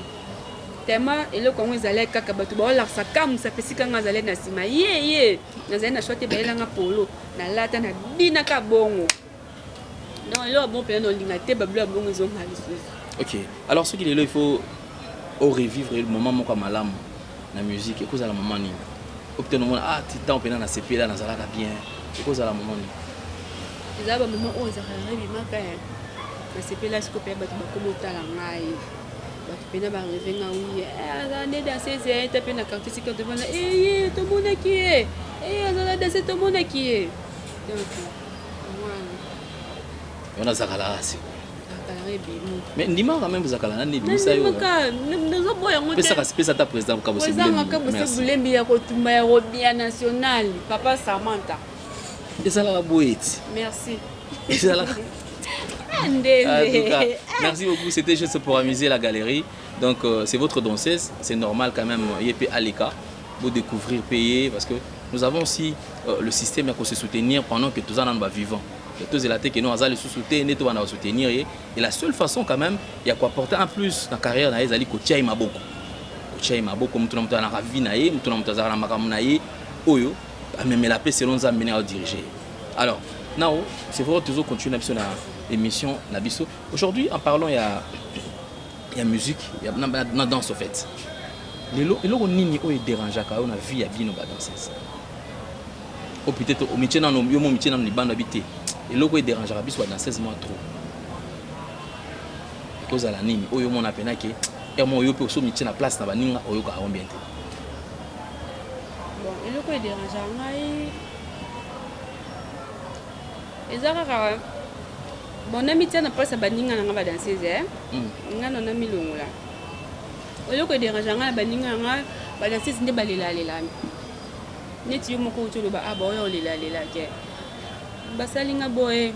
tema eloko ngo ezale kaka bato baolakisa kamusa pesika nga azale na nsima ye nazali na shwa te baela nga polo na lata na bina ka bongo. Non, là, bon, ok, alors ce qu'il est là, il faut revivre le moment où on a la musique, et cause à la moment où on a ah, tu t'en peine à CP là, dans la bien, et cause à la moment eza bamama oyo ezalaka ebimaka nasepela siko mpe bato bakomotala ngai bato mpena bareve nga wi azala nde danseuse ta mpe na quartier sika tovanda eye tomonaki ye azala danse tomonaki ye donc wana on a zakala asi zakala ebimu mais ndima quand même zakala nani bisa yo nazoboya ngo pesa ta président ka bosse bulembi ya kotumba ya robia national papa Samantha ezala boeti merci ezala merci beaucoup, c'était juste pour amuser la galerie. Donc c'est votre danseuse, c'est normal quand même, Yépe Aleka, vous découvrir, payer, parce que nous avons aussi le système pour se soutenir pendant que tous en sommes vivants. Tous les latés que nous avons soutenir, nous avons soutenir. Et la seule façon quand même, il y a quoi apporter en plus dans la carrière, dans les alliés, Kotia Maboko. Kotia Maboko, nous avons la vie, nous avons la makamunaye, Oyo, même la paix selon nous amener à diriger. Alors, Nao, c'est vrai toujours continuer à l'émission Nabiso. Aujourd'hui, en parlant, il y a musique, il y a la danse au fait. Et là, on est dérangé quand on a vie à bien danser. Ou peut-être au métier dans le métier dans les bandes habitées. Et là, on est dérangé à bien danser moi trop. Cause à la nini, on a peine que et moi yo peut aussi métier na place na baninga oyo ka bien. Bon, et là, on est dérangé ngai. Ezara bon ami tia na place baninga nga ba danseuse nga na milongola oyo ko dérange nga baninga nga ba danseuse nde balela neti yo moko utolo ba aba oyo lela ke basalinga boye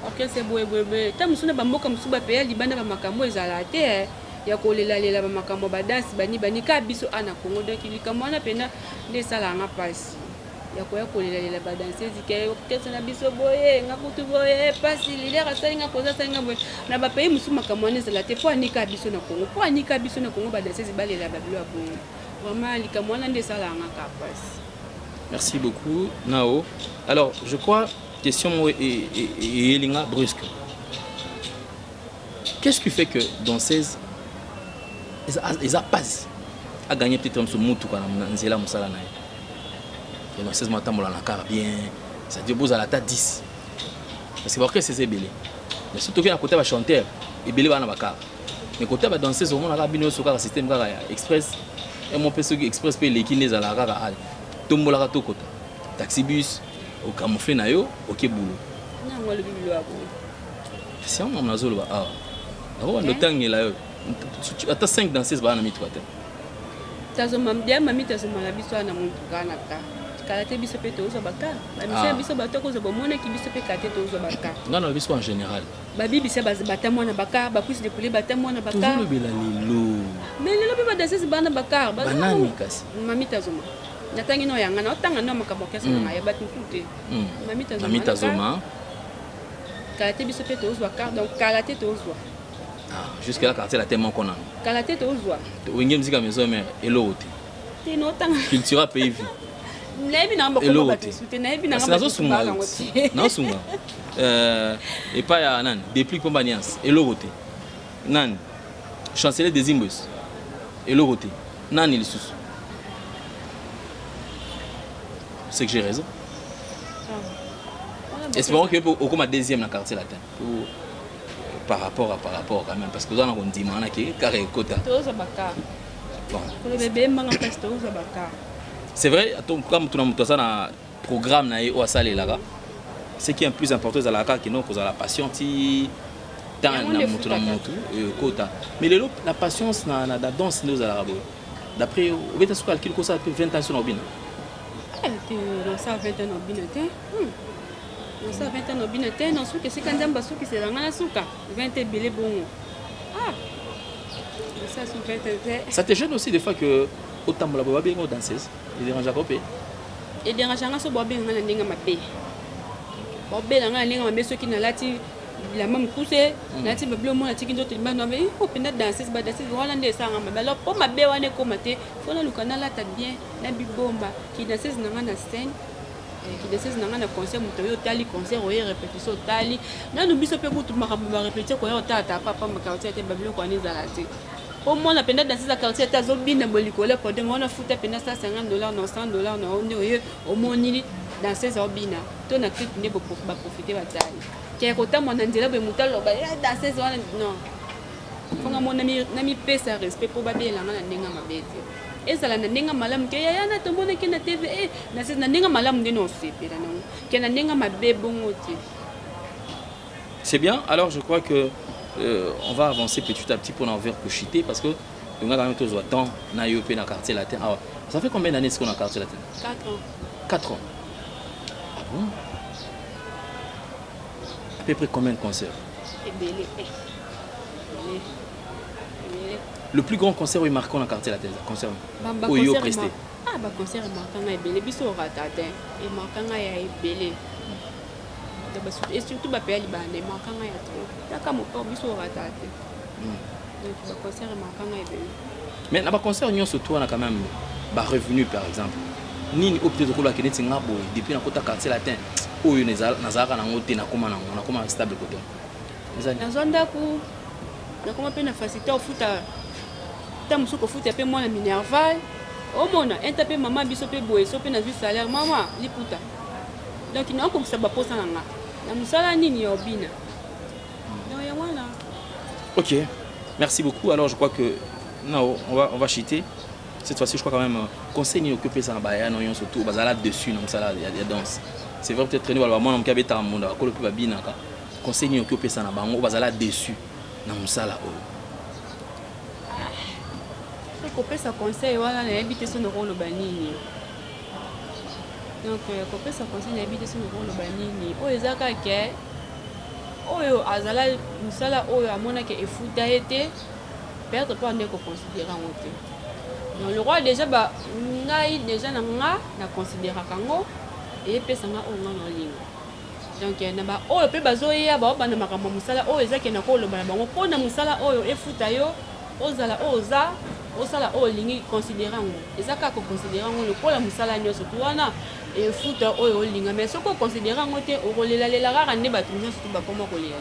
orchestre boye ta musuna ba mboka musuba pe ya libanda ba makambo ezala te ya ko lela ba makambo ba danse bani ka biso ana Kongo donc likambo na pena nde sala nga passe ya koya kolela ba danseuse ke orchestre na biso boye nga kutu boye pasi leader asalinga koza salinga boye na ba pays musu makambo ezala te po anika biso na Kongo ba danseuse balela ba bilo boye vraiment likambo na nde sala nga ka passe. Merci beaucoup Nao. Alors je crois question et Elinga brusque. Qu'est-ce qui fait que danseuse ils a pas à gagner peut-être sur mutu kana nzela musala na et donc 16 matins la car bien ça dit vous à la tête 10 parce que orchestre c'est belé mais surtout que à côté va chanteur et belé va na bakar mais côté va danser au monde la bino sur car système car express et mon PC express pe l'équipe les à la car al tombola ka to kota taxi bus au camoufler na yo OK boulot na ngolo bibilo abo si on na zolo ba ah on le temps là yo ata 5 danseuses ba na mitwa te tazoma bien mami tazoma la biso na muntu kana ka kalate biso pe tozo baka ba misa biso batoko zo bomona ki biso pe kate tozo baka ngana biso en général ba bibi se bata mona baka ba puisse décoller bata mona baka tozo bela lelo mais lelo pe ba danser bana baka ba banani kasi mami tazoma natangi no yanga na otanga no makabo kesa na ya batu tute mami tazoma kalate biso pe tozo baka donc kalate tozo jusqu'à la quartier la tellement qu'on a kalate tozo wingi musique maison mais elote ti no tanga culture pays vie naibi na mboko ba tisute naibi na ngamba sunga na sunga et pas ya nan depuis pour alliance elote nan chancelier des Zimbabwe elote nan il sous c'est que j'ai raison. Espérons que au comme deuxième dans quartier latin par rapport quand même parce que nous on dit mana que carré quota. Bon. Le bébé manga pesto za baka. C'est vrai, comme tout le monde na programme na au salé là. Ce qui est le plus important c'est la que nous cause la passion ti tant na mutu quota. Mais la patience na danse nous à d'après au beta sur calcul ko ça 20 ans sur obina. Non ça 20 ans obina te. Non ça 20 ans obina te non souki c'est quand ndamba souki c'est ngana souka 20 belé bon. Ah. Ça sont 20 ans. Ça te gêne aussi des fois que autant la boba bien danseuse, il dérange à copé. Et dérange ngana so boba ngana ndinga mabe. Boba ngana ndinga mabe soki na lati la même poussée nati bablo mo nati kinzo tilba no mais il penda danser ba danser wala ndesa ngamba alors pour mabe wane ko mate fona lukana la ta bien na bibomba ki danser na scène qui danser na concert muto yo tali concert o répétition tali na no biso pe mutu makamba répéter ko yo tata papa makautia te bablo ko ani zalati au moins la penda danser za quartier ta zo bina boliko la pour de mo na futa penda $150 $100 na on yo au monili dans ces obina to na clip ne ba profiter batali ke ko ta mona nzela be mutalo ba dans ces non fonga mona mi pesa respect pour babela ngana ninga mabete ezala na ninga malamu ke ya na tombona ke na TV na ces na ninga malamu ndino sepela na ke na ninga mabebo ngoti. C'est bien. Alors je crois que on va avancer petit à petit pour en vers Kochité parce que on a quand même tous autant na yopé na quartier latin. Ah, ça fait combien d'années est-ce qu'on a quartier latin? 4 ans. 4 ans. Ah bon? À peu près combien de concerts? Et belé. Le plus grand concert où il marque dans le quartier latin, concert où il a presté. Ah, bah concert marquant à belé, biso ratata et marquant à belé. Et surtout bah pays libanais marquant à trop. Là comme au biso ratata. Donc le concert marquant à belé. Mais dans le concert nous surtout on a quand même bah revenu par exemple. Ni au peut-être que la Kenya tinga boy depuis na kota quartier latin. Oyo nazaka na ngote na koma stable côté. Na zonda ku na koma pe na facilité au foot tamusu ko foot pe mwana minerval omona enta pe mama biso pe boye so pe na vie salaire mama liputa donc na ko saba posa nga na musala nini ya obina donc ya wana. OK, merci beaucoup. Alors je crois que non on va chiter cette fois-ci. Je crois quand même conseil ni occupé ça na baya non surtout bazala dessus na musala ya danse. C'est vrai peut-être nous va mona mkabeta monde ko le pe bina ka conseil ni occupé ça na bango bazala dessus na musala o. Kopesa conseil wana na habité son rôle banini donc kopesa conseil na habité son rôle banini o ezaka ke oyo azala musala oyo amona ke efuta été perdre pas ne ko considérer en côté donc le roi déjà ba ngai déjà na considérer kango et pesa nga o nga lingo donc na ba oyo pe bazoya ba bana makambo musala oyo ezaka na ko lo bana bango pona musala oyo efuta yo ozala oza osala oyo lingi considérant ezaka ko considérant le pour la musala nyoso tuana et foot oyo linga mais soko considérant ngote okolela lela rara ne batu nyoso tu ba koma kolela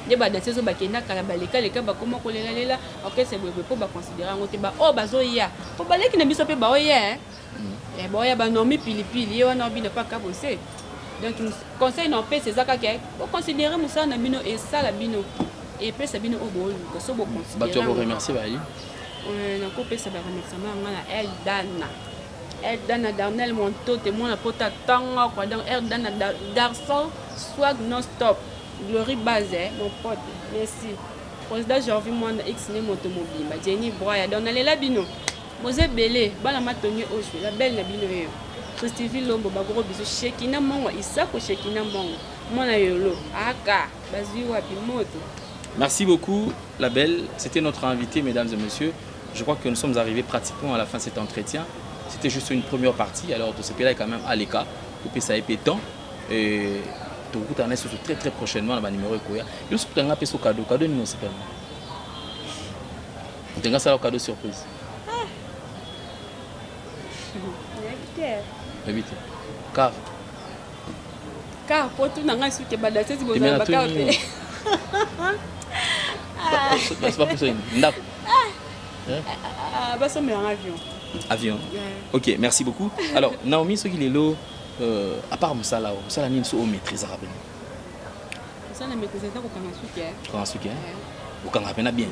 ne ba danser so ba kenda kala baleka leka ba koma kolela lela ok c'est bebe po ba considérant ngote ba o bazoya po baleki na biso pe ba oya et boya ba nomi pilipili yo na bino pa kabose donc conseil non pe c'est zaka ke ko considérer musala na bino et sala bino et pe sabino obolu ko so bo considérer ba tu vous remercier ba na kopesa ba remerciement ngana Eldana Darnel Monto témoin la pota tanga quoi donc Eldana garçon swag non stop glory base mon pote merci président Jorvi Mwanda X ne motomobile ba Jenny Broya donc nalela bino Mose Belé bana matonye ojo la belle na bino yo Christophe Lombo ba gros biso Shekina Mongo Isako Shekina Mongo mona yolo aka bazui wapi moto. Merci beaucoup la belle, c'était notre invité mesdames et messieurs. Je crois que nous sommes arrivés pratiquement à la fin de cet entretien. C'était juste une première partie. Alors, tout ce pays-là est quand même à l'écart. Tout ça est pétant. Et tout le monde est très très prochainement dans le numéro de Koya. Il y a un cadeau. Cadeau, nous, c'est pas mal. Il y a un cadeau surprise. Évitez. Car pour tout le monde, c'est c'est pas possible. Bah ça met en avion. Avion. OK, merci beaucoup. Alors Naomi ce qu'il est là à part Moussala, Moussala ni so maîtrise arabe. Moussala maîtrise ça ko kanga suki. Kanga suki. Ko kanga pena bien.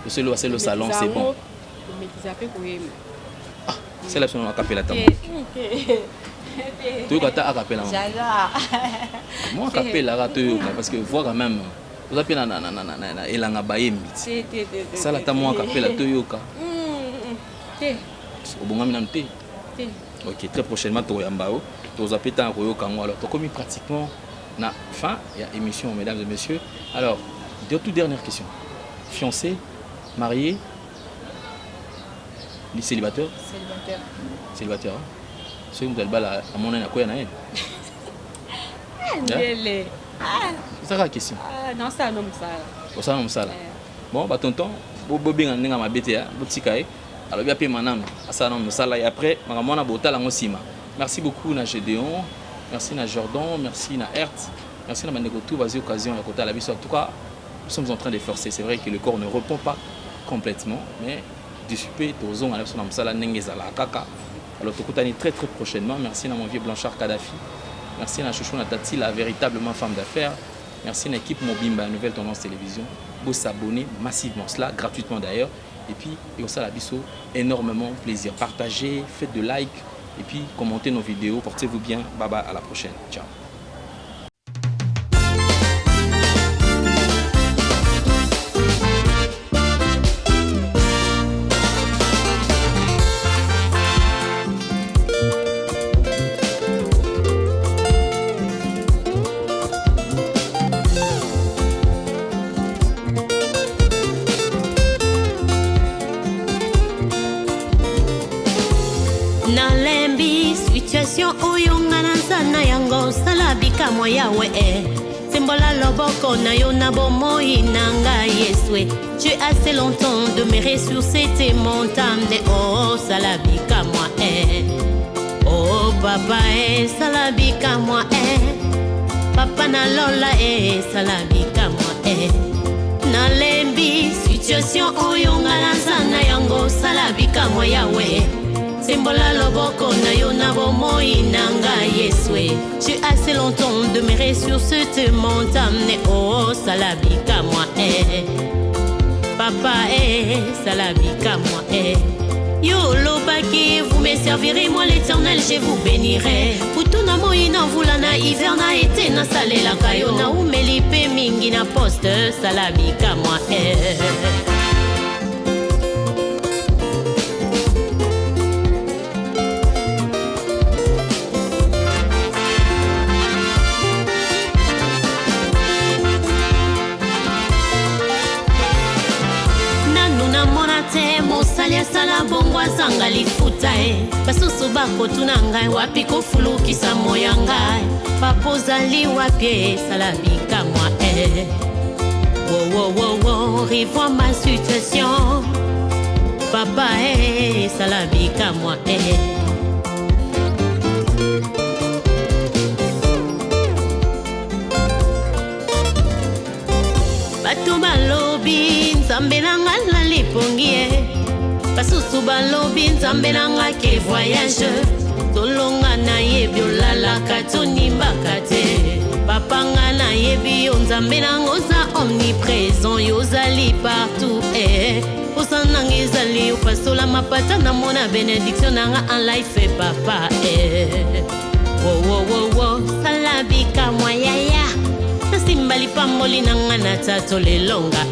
C'est le salon, c'est bon. Maîtrise après ko yema. Ah, c'est la son acapella tam. Tu as acapella. J'adore. Moi acapella ra tu parce que voir quand même vous appelez na elanga bayembi. Ça la ta moi acapella to yoka. Ok, très prochainement, tu vas appeler tant alors, tu as commis pratiquement la fin de l'émission, mesdames et messieurs. Alors, toute dernière question. Fiancé, marié, célibataire? Célibataire. C'est une belle balle à mon avis, à quoi il y en a? C'est ça la question. Non, ça non, ça. Ça non, ça. Bon, bah tonton, Bobby a ma bête, botikaï. Alors bien manam asana musala et après makamona botala ngosima. Merci beaucoup na Gédéon, merci na Jordan, merci na Hertz, merci na Manegotou vas-y occasion à côté la biso. En tout cas, nous sommes en train de forcer. C'est vrai que le corps ne répond pas complètement, mais disciplé tozon ala musala nengeza la kaka. Alors tout très très prochainement. Merci na mon vieux Blanchard Kadhafi. Merci à Chouchou Natati, la véritablement femme d'affaires. Merci à l'équipe Mobimba, Nouvelle Tendance Télévision. Vous s'abonner massivement, cela gratuitement d'ailleurs. Et puis, et aussi à la bisso, énormément plaisir. Partagez, faites de like et puis commentez nos vidéos. Portez-vous bien. Bye bye, à la prochaine. Ciao. Bikamwa yawe Sembola loboko na yo na bomoi nanga yeswe. Tu es assez longtemps demeuré sur cette montagne. Oh salabikamwa oh papa salabikamwa papa na lola salabikamwa nalembi situation oyo ngana sana yango salabikamwa yawe. Sembola loboko na yo na bomoi nanga yeswe. Tu es assez longtemps demeuré sur cette montagne. Oh salabika moi papa salabika moi yo lobaki vous me servirez moi l'éternel je vous bénirai. Putuna moina vulana hiver na été na salela kayo na umelipe mingi na poste salabika moi sala bongwa zanga lifuta basusu bako tunanga wapi kofulukisa moya ngai papozali wapi salabika moi wo revois ma situation papa salabika moi bato balobi nzambe nanga na lipongi basusu balobi nzambe nanga ke voyage tolonga na yebi olalaka tonimbaka te papa nga na yebi yo nzambe nanga oza omniprésent yo ozali partout posa nanga ezali opasola mapata na mona bénédiction nanga en life papa wo salabika mwa yaya nasimbali pamboli nanga na tato lelonga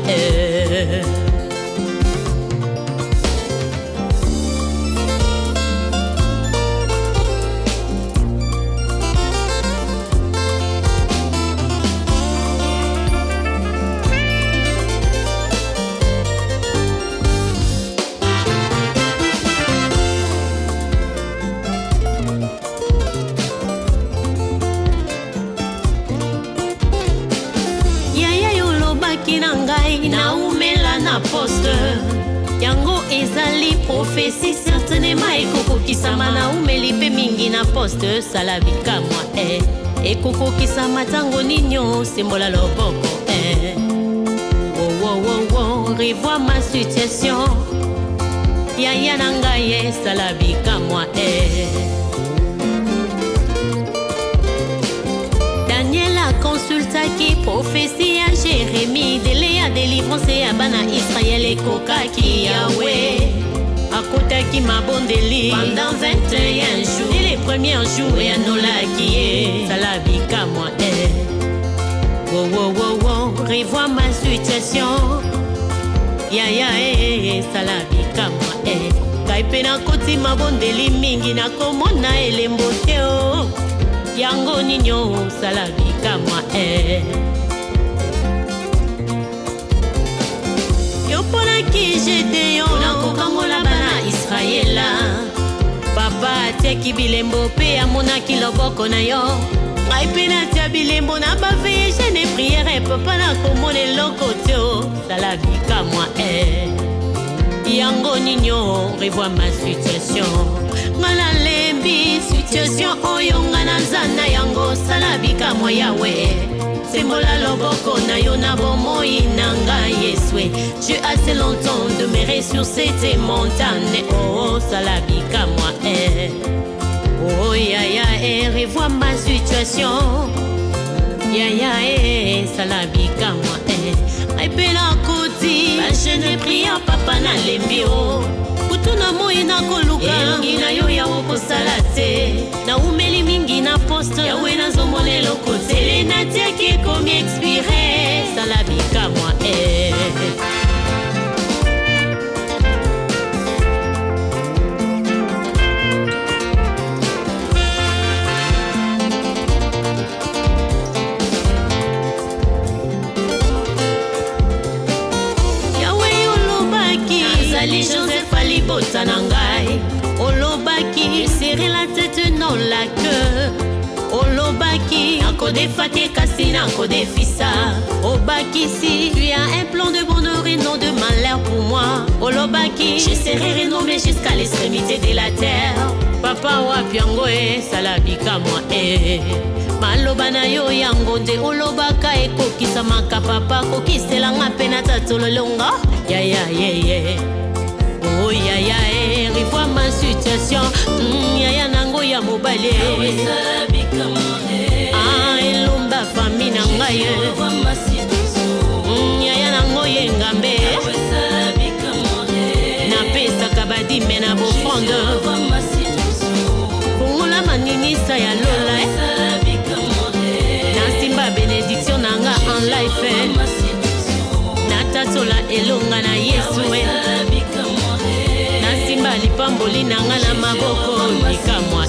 na umela na poste yango ezali prophétie certainement ekokokisama na umelipe mingi na poste salabika moi ekokokisama tango ninyo sembola loboko wo revois ma situation yaya na ngai salabika moi Daniela consultaki prophétie à Jérémie délai à délivrance à bana Israël et kokaki Yahweh akotaki mabondeli pendant 21 jours et les premiers jours et anolaki salabika moi wo revois ma situation yaya salabika moi kaipe na koti mabondeli mingi na komona elembo te yango ninyo salabika moi yoponaki Gédéon nakokangola bana Israela papa atiaki bilembo mpe amonaki loboko na yo ngai mpe natia bilembo na baveye jeune priere papa nakomona eloko te salabika moi yango ninyo revois ma situation nga nalembi situation oyo nga nazana yango salabika moi yawe sembola loboko na yo na bomoi nanga yeswe. Tu as assez longtemps demeuré sur cette montagne. Oh salabika moi Oh yaya, revois ma situation. Yaya, salabika moi, Aipela koti, je ne prie papa na lembio. Kutuna moi na koluka, elongi na yo ya woko salate. Na umeli mingi na poste, ya wena zomone lokote. Selena tia ki komi expire, salabika moi, Joseph Ali Botanangai, Olobaki, serrer la tête, non la queue. Olobaki, encore des fatigues, Kassina, encore des fissa. Obaki, si tu as un plan de bonheur et non de malheur pour moi. Olobaki, j'essaierai de renommer jusqu'à l'extrémité de la terre. Papa wapiangoe, salabika moi, Maloba na yo yango nde olobaka ekokisa maka papa kokiselanga pena tatololonga. Ya ya ye. Oh ya ya revois ma situation. Ya ya nango ya mobale. Elomba fami na ngai. Ya ya nango ye ngambe. Na pesa kabadi mena bo fondeur. Kongola maninisa ya lola. Nasimba bénédiction nanga en life. Natatola elonga na Yesu. Nasimba lipamboli nanga na maboko likamwa